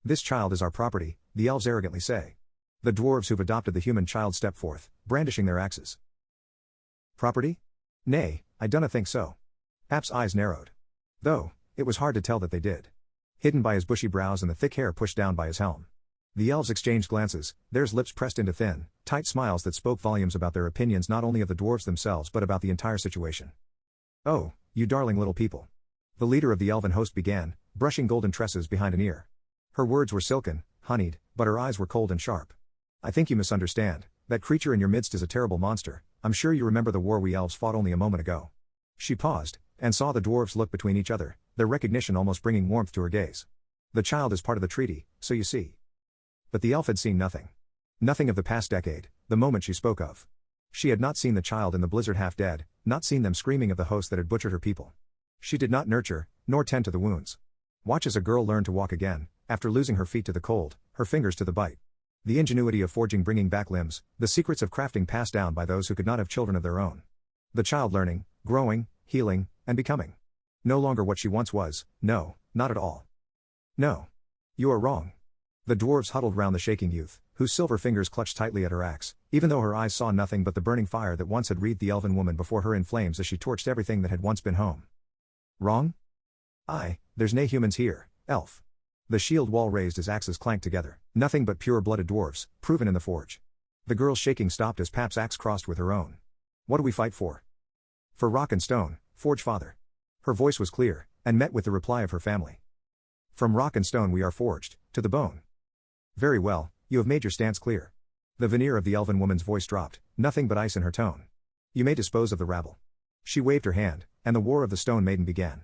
This child is our property, the elves arrogantly say. The dwarves who've adopted the human child step forth, brandishing their axes. Property? Nay, I dunna think so. Pap's eyes narrowed. Though, it was hard to tell that they did. Hidden by his bushy brows and the thick hair pushed down by his helm. The elves exchanged glances, theirs lips pressed into thin, tight smiles that spoke volumes about their opinions not only of the dwarves themselves but about the entire situation. Oh, you darling little people. The leader of the elven host began, brushing golden tresses behind an ear. Her words were silken, honeyed, but her eyes were cold and sharp. I think you misunderstand. That creature in your midst is a terrible monster. I'm sure you remember the war we elves fought only a moment ago. She paused, and saw the dwarves look between each other, their recognition almost bringing warmth to her gaze. The child is part of the treaty, so you see. But the elf had seen nothing. Nothing of the past decade, the moment she spoke of. She had not seen the child in the blizzard half dead, not seen them screaming of the host that had butchered her people. She did not nurture, nor tend to the wounds. Watch as a girl learned to walk again, after losing her feet to the cold, her fingers to the bite. The ingenuity of forging bringing back limbs, the secrets of crafting passed down by those who could not have children of their own. The child learning, growing, healing, and becoming. No longer what she once was, no, not at all. No. You are wrong. The dwarves huddled round the shaking youth, whose silver fingers clutched tightly at her axe, even though her eyes saw nothing but the burning fire that once had wreathed the elven woman before her in flames as she torched everything that had once been home. Wrong? Aye, there's nae humans here, elf. The shield wall raised as axes clanked together, nothing but pure-blooded dwarves, proven in the forge. The girl's shaking stopped as Pap's axe crossed with her own. What do we fight for? For rock and stone, forge father. Her voice was clear, and met with the reply of her family. From rock and stone we are forged, to the bone. Very well, you have made your stance clear. The veneer of the elven woman's voice dropped, nothing but ice in her tone. You may dispose of the rabble. She waved her hand, and the war of the stone maiden began.